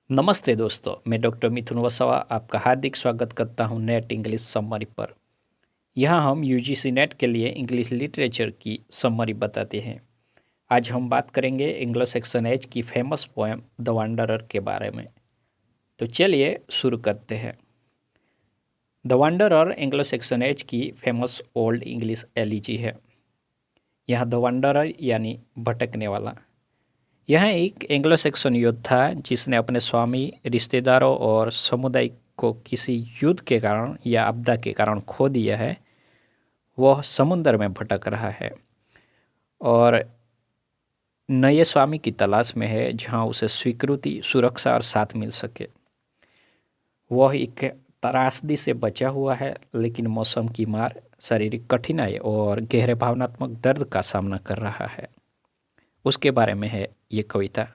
नमस्ते दोस्तों, मैं डॉक्टर मिथुन वसावा आपका हार्दिक स्वागत करता हूं नेट इंग्लिश समरी पर। यहाँ हम यूजीसी नेट के लिए इंग्लिश लिटरेचर की समरी बताते हैं। आज हम बात करेंगे एंग्लो सैक्सन एज की फेमस पोएम द वांडरर के बारे में। तो चलिए शुरू करते हैं। The wanderer Anglo Saxon age की फेमस ओल्ड इंग्लिश एलिजी है। यहाँ द वांडरर यानी भटकने वाला। यह एक एंग्लो सैक्सन योद्धा जिसने अपने स्वामी, रिश्तेदारों और समुदाय को किसी युद्ध के कारण या आपदा के कारण खो दिया है, वह समुद्र में भटक रहा है और नए स्वामी की तलाश में है जहां उसे स्वीकृति, सुरक्षा और साथ मिल सके। वह एक त्रासदी से बचा हुआ है, लेकिन मौसम की मार, शारीरिक कठिनाई और गहरे भावनात्मक दर्द का सामना कर रहा है। उसके बारे में है ये कविता।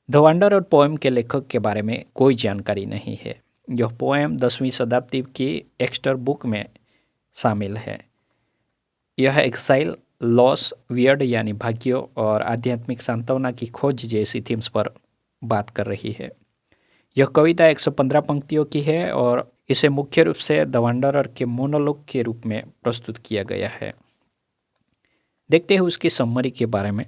द वांडरर पोएम के लेखक के बारे में कोई जानकारी नहीं है। यह पोएम 10वीं शताब्दी की एक्स्टर बुक में शामिल है। यह एक्साइल, लॉस, वियर्ड यानी भाग्यों और आध्यात्मिक सांत्वना की खोज जैसी थीम्स पर बात कर रही है। यह कविता 115 पंक्तियों की है और इसे मुख्य रूप से द वांडरर के मोनोलॉग के रूप में प्रस्तुत किया गया है। देखते हैं उसकी समरी के बारे में।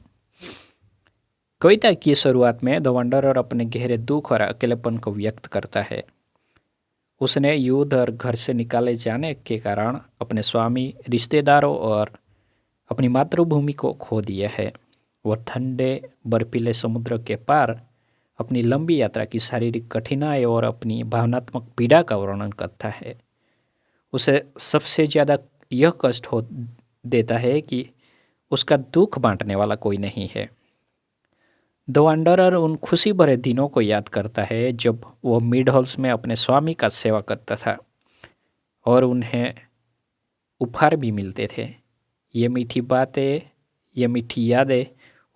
कविता की शुरुआत में द वांडरर अपने गहरे दुख और अकेलेपन को व्यक्त करता है। उसने युद्ध और घर से निकाले जाने के कारण अपने स्वामी, रिश्तेदारों और अपनी मातृभूमि को खो दिया है। वह ठंडे बर्फीले समुद्र के पार अपनी लंबी यात्रा की शारीरिक कठिनाई और अपनी भावनात्मक पीड़ा का वर्णन करता है। उसे सबसे ज़्यादा यह कष्ट हो देता है कि उसका दुख बांटने वाला कोई नहीं है। द वांडरर उन खुशी भरे दिनों को याद करता है जब वह मिड हॉल्स में अपने स्वामी का सेवा करता था और उन्हें उपहार भी मिलते थे। ये मीठी बातें, ये मीठी यादें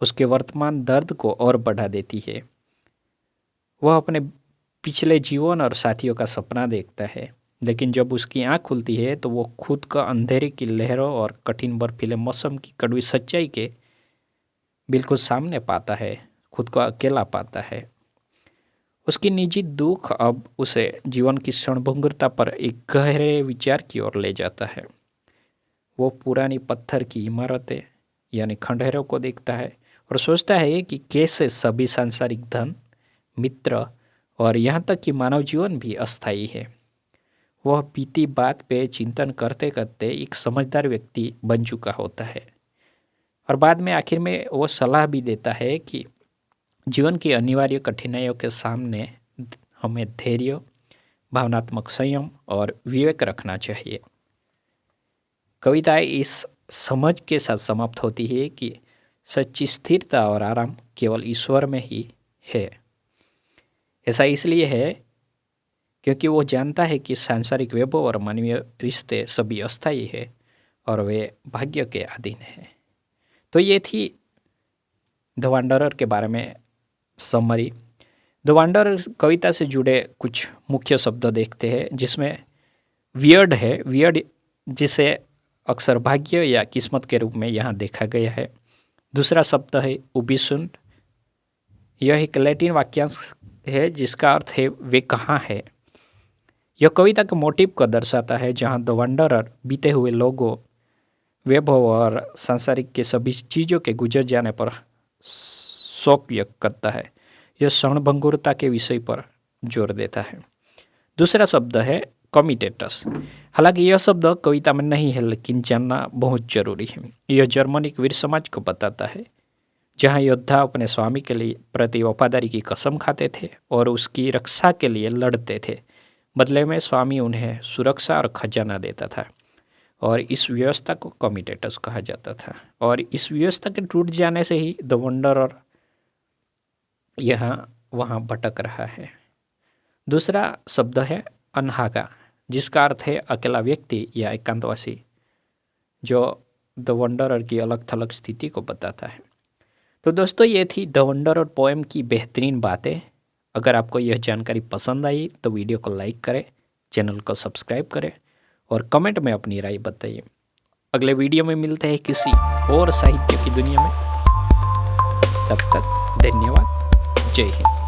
उसके वर्तमान दर्द को और बढ़ा देती है। वह अपने पिछले जीवन और साथियों का सपना देखता है, लेकिन जब उसकी आँख खुलती है तो वो खुद का अंधेरे की लहरों और कठिन बर्फीले मौसम की कड़वी सच्चाई के बिल्कुल सामने पाता है। खुद को अकेला पाता है। उसकी निजी दुख अब उसे जीवन की क्षणभंगुरता पर एक गहरे विचार की ओर ले जाता है। वो पुरानी पत्थर की इमारतें यानी खंडहरों को देखता है और सोचता है कि कैसे सभी सांसारिक धन, मित्र और यहाँ तक कि मानव जीवन भी अस्थायी है। वह बीती बात पे चिंतन करते करते एक समझदार व्यक्ति बन चुका होता है और बाद में आखिर में वो सलाह भी देता है कि जीवन की अनिवार्य कठिनाइयों के सामने हमें धैर्य, भावनात्मक संयम और विवेक रखना चाहिए। कविता इस समझ के साथ समाप्त होती है कि सच्ची स्थिरता और आराम केवल ईश्वर में ही है। ऐसा इसलिए है क्योंकि वो जानता है कि सांसारिक वैभव और मानवीय रिश्ते सभी अस्थायी है और वे भाग्य के अधीन हैं। तो ये थी द वांडरर के बारे में समरी। द वांडरर कविता से जुड़े कुछ मुख्य शब्द देखते हैं, जिसमें वियर्ड है। वियर्ड जिसे अक्सर भाग्य या किस्मत के रूप में यहाँ देखा गया है। दूसरा शब्द है उबिसुंड। यह एक लैटिन वाक्यांश है जिसका अर्थ है वे कहाँ है। यह कविता के मोटिव को दर्शाता है, जहाँ द वांडरर बीते हुए लोगों, वैभव और सांसारिक के सभी चीज़ों के गुजर जाने पर शोक व्यक्त करता है। यह क्षणभंगुरता के विषय पर जोर देता है। दूसरा शब्द है कमिटेटस। हालांकि यह शब्द कविता में नहीं है, लेकिन जानना बहुत जरूरी है। यह जर्मनिक वीर समाज को बताता है, जहां योद्धा अपने स्वामी के लिए प्रति वफादारी की कसम खाते थे और उसकी रक्षा के लिए लड़ते थे। बदले में स्वामी उन्हें सुरक्षा और खजाना देता था और इस व्यवस्था को कमिटेटस कहा जाता था। और इस व्यवस्था के टूट जाने से ही द वंडरर यहाँ वहाँ भटक रहा है। दूसरा शब्द है अनहागा, जिसका अर्थ है अकेला व्यक्ति या एकांतवासी, जो द वंडरर की अलग थलग स्थिति को बताता है। तो दोस्तों, ये थी द वंडरर पोएम की बेहतरीन बातें। अगर आपको यह जानकारी पसंद आई तो वीडियो को लाइक करें, चैनल को सब्सक्राइब करें और कमेंट में अपनी राय बताइए। अगले वीडियो में मिलते हैं किसी और साहित्य की दुनिया में। तब तक धन्यवाद। जय हिंद।